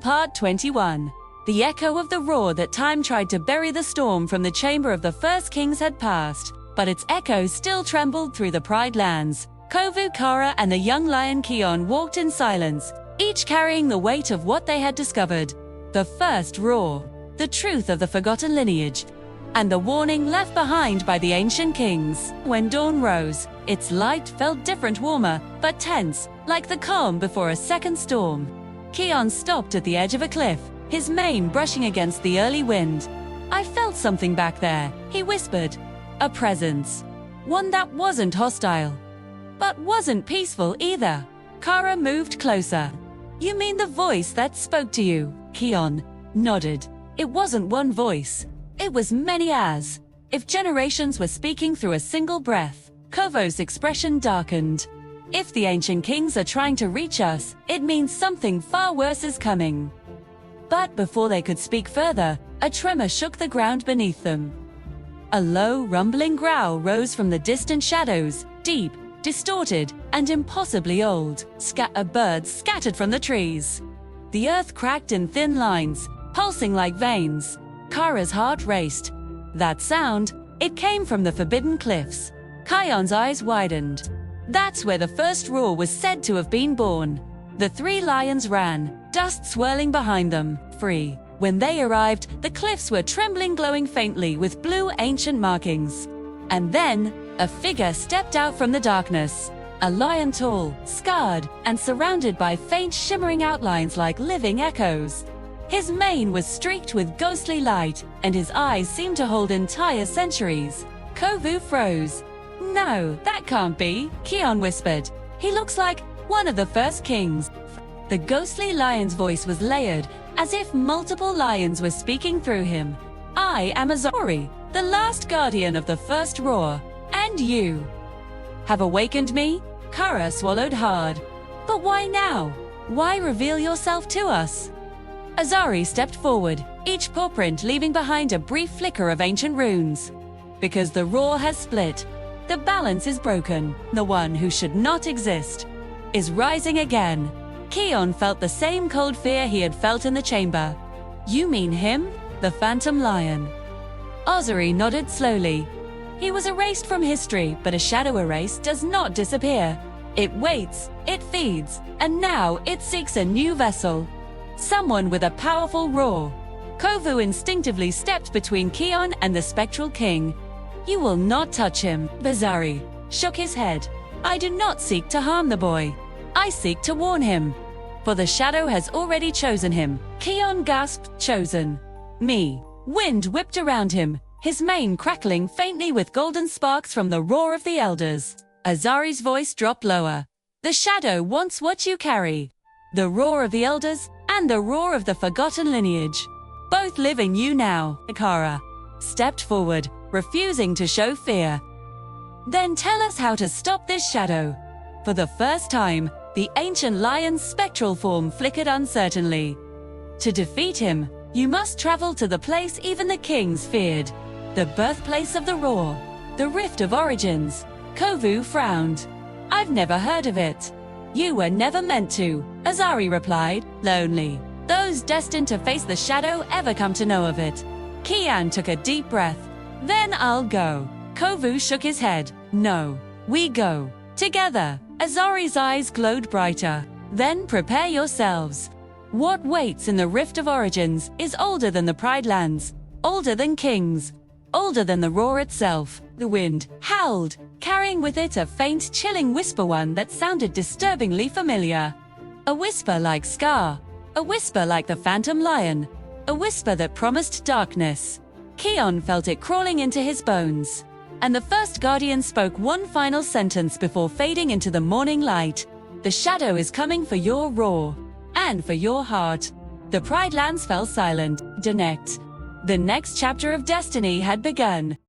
Part 21. The echo of the roar that time tried to bury the storm from the chamber of the first kings had passed, but its echo still trembled through the Pride lands. Kovu, Kara, and the young lion Kion walked in silence, each carrying the weight of what they had discovered. The first roar, the truth of the forgotten lineage, and the warning left behind by the ancient kings. When dawn rose, its light felt different, warmer, but tense, like the calm before a second storm. Kion stopped at the edge of a cliff, his mane brushing against the early wind. "I felt something back there," he whispered. A presence. One that wasn't hostile, but wasn't peaceful either. Kara moved closer. "You mean the voice that spoke to you?" Kion nodded. It wasn't one voice. It was many, as if generations were speaking through a single breath. Kovu's expression darkened. "If the ancient kings are trying to reach us, it means something far worse is coming." But before they could speak further, a tremor shook the ground beneath them. A low, rumbling growl rose from the distant shadows, deep, distorted, and impossibly old. A bird scattered from the trees. The earth cracked in thin lines, pulsing like veins. Kara's heart raced. That sound, it came from the forbidden cliffs. Kion's eyes widened. That's where the first roar was said to have been born. The three lions ran, dust swirling behind them, free. When they arrived, the cliffs were trembling, glowing faintly with blue ancient markings. And then, a figure stepped out from the darkness. A lion, tall, scarred, and surrounded by faint shimmering outlines like living echoes. His mane was streaked with ghostly light, and his eyes seemed to hold entire centuries. Kovu froze. "No, that can't be," Kion whispered. "He looks like one of the first kings." The ghostly lion's voice was layered, as if multiple lions were speaking through him. "I am Azori, the last guardian of the first roar, and you have awakened me." Kara swallowed hard. "But why now? Why reveal yourself to us?" Azari stepped forward, each paw print leaving behind a brief flicker of ancient runes. "Because the roar has split. The balance is broken. The one who should not exist is rising again." Kion felt the same cold fear he had felt in the chamber. "You mean him? The Phantom Lion?" Azari nodded slowly. "He was erased from history, but a shadow erase does not disappear. It waits, it feeds, and now it seeks a new vessel. Someone with a powerful roar." Kovu instinctively stepped between Kion and the spectral king. "You will not touch him." Bazari shook his head. "I do not seek to harm the boy. I seek to warn him. For the shadow has already chosen him." Kion gasped. "Chosen? Me?" Wind whipped around him, his mane crackling faintly with golden sparks from the roar of the elders. Azari's voice dropped lower. "The shadow wants what you carry. The roar of the elders, and the roar of the forgotten lineage. Both live in you now." Kara stepped forward, refusing to show fear. "Then tell us how to stop this shadow." For the first time, the ancient lion's spectral form flickered uncertainly. "To defeat him, you must travel to the place even the kings feared. The birthplace of the roar. The Rift of Origins." Kovu frowned. "I've never heard of it." "You were never meant to," Azari replied. "Lonely those destined to face the shadow ever come to know of it." Kian took a deep breath. "Then I'll go." Kovu shook his head. "No, we go together." Azari's eyes glowed brighter. "Then prepare yourselves. What waits in the Rift of Origins is older than the Pride lands, older than kings, older than the roar itself." The wind howled, carrying with it a faint, chilling whisper, one that sounded disturbingly familiar. A whisper like Scar, a whisper like the Phantom Lion, a whisper that promised darkness. Kion felt it crawling into his bones. And the first guardian spoke one final sentence before fading into the morning light. "The shadow is coming for your roar, and for your heart." The Pride lands fell silent. The next chapter of destiny had begun.